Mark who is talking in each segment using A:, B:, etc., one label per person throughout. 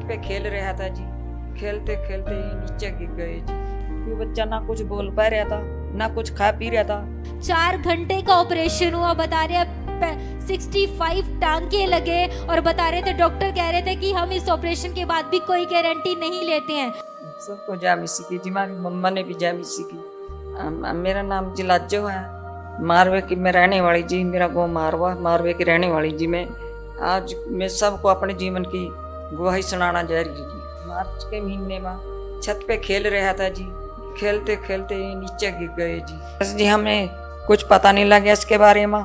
A: पे खेल रहा था जी, खेलते खेलते ही नीचे गिर गए जी। वो बच्चा ना कुछ बोल पा रहा था, ना कुछ खा पी रहा था।
B: 4 घंटे का ऑपरेशन हुआ, बता रहे हैं 65 टांके लगे और बता रहे थे, डॉक्टर कह रहे थे कि हम इस ऑपरेशन के बाद भी कोई गारंटी नहीं लेते हैं।
A: सबको जामी सीखी जी, हमारी मम्मा ने भी जामी सीखी। मेरा नाम जिलाजो है, मारवे की मैं रहने वाली जी। मेरा गाँव मारवा, मारवे की रहने वाली जी। मैं सबको अपने जीवन की गवाही सुनाना जा रही जी। मार्च के महीने में छत पे खेल रहा था जी, खेलते खेलते ही नीचे गिर गए जी। बस जी हमें कुछ पता नहीं लगा इसके बारे में।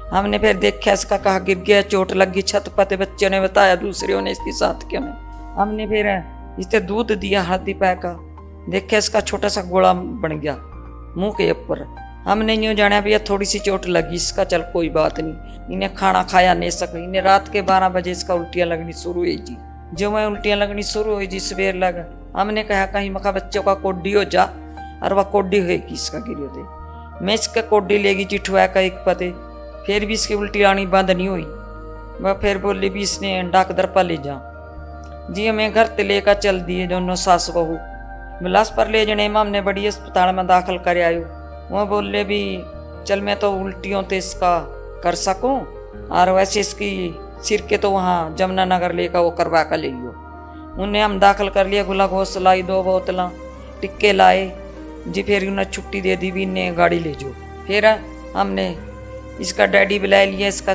A: हमने फिर देखा इसका कहा गिर गया, चोट लगी छत पर। बच्चों ने बताया, दूसरे ने इसके साथ के हमने फिर इसे दूध दिया हल्दी पै का। देखा इसका छोटा सा गोला बन गया मुंह के ऊपर। हमने यूँ जाना भैया थोड़ी सी चोट लगी इसका, चल कोई बात नहीं। इन्हें खाना खाया नहीं सका। इन्हें रात के 12 बजे इसका उल्टियाँ लगनी शुरू हुई जी। जो मैं उल्टियाँ लगनी शुरू हुई जी, सवेर लगा। हमने कहा कहीं मखा बच्चों का कोडी हो जा, और वह कोडी होगी इसका गिरियो दे। मैं इसका कोडी लेगी जी ठुआ का एक पते, फिर भी इसकी उल्टी आनी बंद नहीं हुई। वह फिर बोली भी इसने डॉक्टर पर ले जा जी। हमें घर से लेकर चल दिए दोनों सास बहू। बिलास पर ले जाने में हमने बड़ी अस्पताल में दाखिल कर आयो। वह बोले भी चल मैं तो उल्टियों तो इसका कर सकूं, और वैसे इसकी सिर के तो वहाँ जमुनानगर लेकर वो करवा कर ले लियो। उन्हें हम दाखिल कर लिया। ग्लूकोज लाई 2 बोतल, टिक्के लाए जी। फिर उन्हें छुट्टी दे दी भी, इन्हें गाड़ी ले जाओ। फिर हमने इसका डैडी बुला लिया, इसका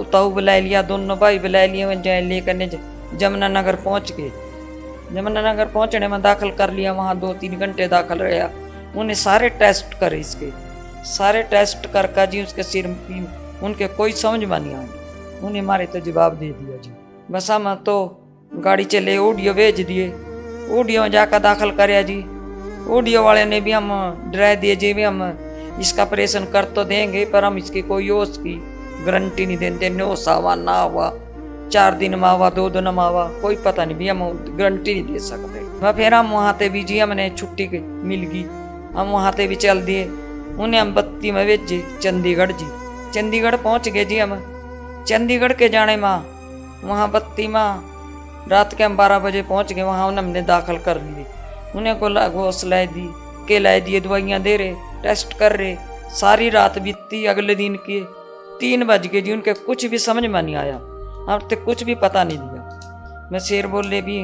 A: ताऊ बुला लिया, दोनों भाई बुला लिए। लेकर जमुनानगर पहुँच गए। जमुनानगर पहुँचने में दाखिल कर लिया। वहाँ 2-3 घंटे दाखिल रहा। उन्हें सारे टेस्ट करे, इसके सारे टेस्ट कर जी उसके सिर की उनके कोई समझ में नहीं आई। उन्हें मारे तो जवाब दे दिया जी। बस हम तो गाड़ी चले ऑडियो भेज दिए। ऑडियो जाकर दाखिल कराया जी। ऑडियो वाले ने भी हम डरा दिए जी, भी हम इसका ऑपरेशन कर तो देंगे, पर हम इसकी कोई होश की गारंटी नहीं देते। होश आवा ना हुआ, 4 दिन में आवा, 2 दिन में आवा, कोई पता नहीं भी, हम गारंटी नहीं दे सकते। वह फिर हम वहाँ पे भी जी हमने छुट्टी मिल गई। हम वहाँ पे भी चल दिए। उन्हें हम बत्ती में भेजे चंडीगढ़ जी। चंडीगढ़ पहुँच गए जी। हम चंडीगढ़ के जाने में वहाँ बत्ती में रात के हम 12 बजे पहुँच गए। वहाँ उन्हें हमने दाखिल कर लिए। उन्हें ग्लूकोज लाई दी, के लाई दिए, दवाइयाँ दे रहे, टेस्ट कर रहे। सारी रात बीती। अगले दिन के 3 बज गए जी। उनके कुछ भी समझ में नहीं आया, हम तो कुछ भी पता नहीं दिया। मैं शेर बोले भी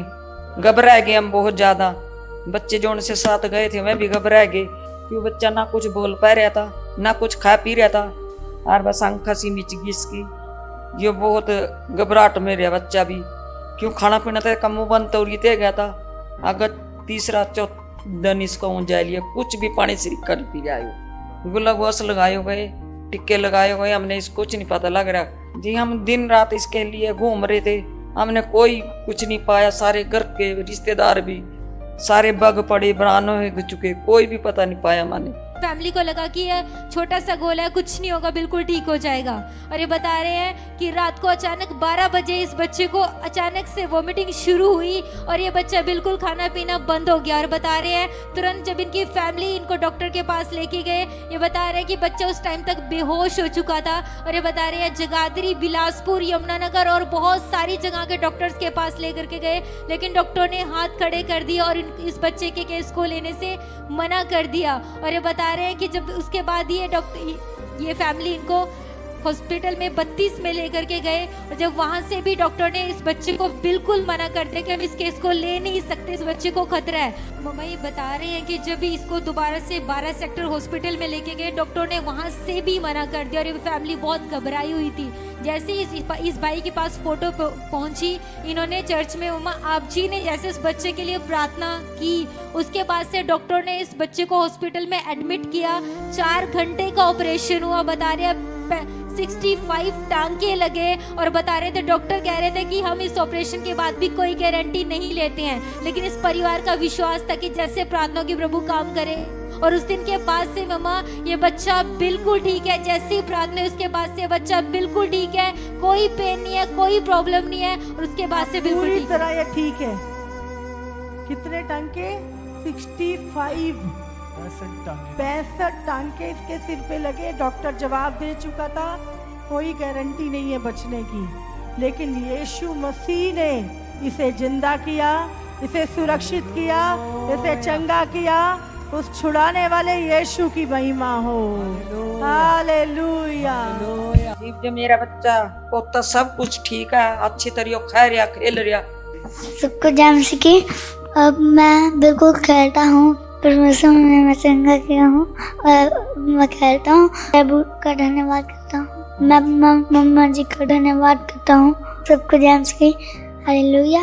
A: घबरा गए हम बहुत ज़्यादा। बच्चे जो उनसे साथ गए थे मैं भी घबरा गए, क्यों बच्चा ना कुछ बोल पा रहा था, ना कुछ खा पी रहा था, और बस आंखा सी मिच गई इसकी। ये बहुत घबराहट में रहा बच्चा भी, क्यों खाना पीना था कम बंद तो रीते गया था। अगर 3-4 दिन इसको ऊँचा लिया, कुछ भी पानी से कर पी जाए। ग्लूकोज लगाए गए, टिक्के लगाए गए। हमने इसको कुछ नहीं पता लग रहा जी। हम दिन रात इसके लिए घूम रहे थे, हमने कोई कुछ नहीं पाया। सारे घर के रिश्तेदार भी सारे बग पड़े, बरानो हो चुके, कोई भी पता नहीं पाया मैंने।
B: फैमिली को लगा कि ये छोटा सा गोला है, कुछ नहीं होगा, बिल्कुल ठीक हो जाएगा। और ये बता रहे हैं कि रात को अचानक 12 बजे इस बच्चे को अचानक से वोमिटिंग शुरू हुई और ये बच्चा बिल्कुल खाना पीना बंद हो गया। और बता रहे हैं तुरंत जब इनकी फैमिली इनको डॉक्टर के पास लेके गए, ये बता रहे हैं कि बच्चा उस टाइम तक बेहोश हो चुका था। और ये बता रहे हैं जगाधरी, बिलासपुर, यमुनानगर और बहुत सारी जगह के डॉक्टर्स के पास लेकर के गए, लेकिन डॉक्टर ने हाथ खड़े कर दिए और इस बच्चे के केस को लेने से मना कर दिया। और ये बता रहे हैं कि जब उसके बाद ये फैमिली इनको हॉस्पिटल में 32 में लेकर के गए, और जब वहां से भी डॉक्टर ने इस बच्चे को बिल्कुल मना कर दिया कि हम इस केस को ले नहीं सकते, इस बच्चे को खतरा है। मम्मा ये बता रहे हैं कि जब भी इसको दोबारा से 12 सेक्टर हॉस्पिटल में लेके गए, डॉक्टर ने वहां से भी मना कर दिया और ये फैमिली बहुत घबराई हुई थी। जैसे इस भाई के पास फोटो पहुंची, इन्होंने चर्च में मम्मा आप जी ने जैसे इस बच्चे के लिए प्रार्थना की, उसके बाद से डॉक्टर ने इस बच्चे को हॉस्पिटल में एडमिट किया। 4 घंटे का ऑपरेशन हुआ, बता रहे हैं 65 टांके लगे और बता रहे थे, डॉक्टर कह रहे थे कि हम इस ऑपरेशन के बाद भी कोई गारंटी नहीं लेते हैं, लेकिन इस परिवार का विश्वास था कि जैसे प्रार्थना की प्रभु काम करे। और उस दिन के बाद से मम्मा ये बच्चा बिल्कुल ठीक है, जैसे ही प्रार्थना उसके बाद से बच्चा बिल्कुल ठीक है, कोई पेन नहीं है, कोई प्रॉब्लम नहीं है, और उसके बाद से बिल्कुल
C: पूरी तरह ये ठीक है। कितने टांके? 65 टांके इसके सिर पे लगे। डॉक्टर जवाब दे चुका था, कोई गारंटी नहीं है बचने की, लेकिन यीशु मसीह ने इसे जिंदा किया, इसे सुरक्षित किया, इसे चंगा किया। उस छुड़ाने वाले यीशु की महिमा हो। हालेलुया।
A: जो मेरा बच्चा पोता सब कुछ ठीक है, अच्छी तरह खा रहा खेल रहा।
D: सबको जान सके। अब मैं बिल्कुल खेलता हूँ, परमेश्वर ने मैं चंगा किया हूँ और मैं खेलता हूँ। प्रभु का धन्यवाद करता हूँ, मैं मम्मा जी का धन्यवाद करता हूँ। सबको जान सके। हालेलुया।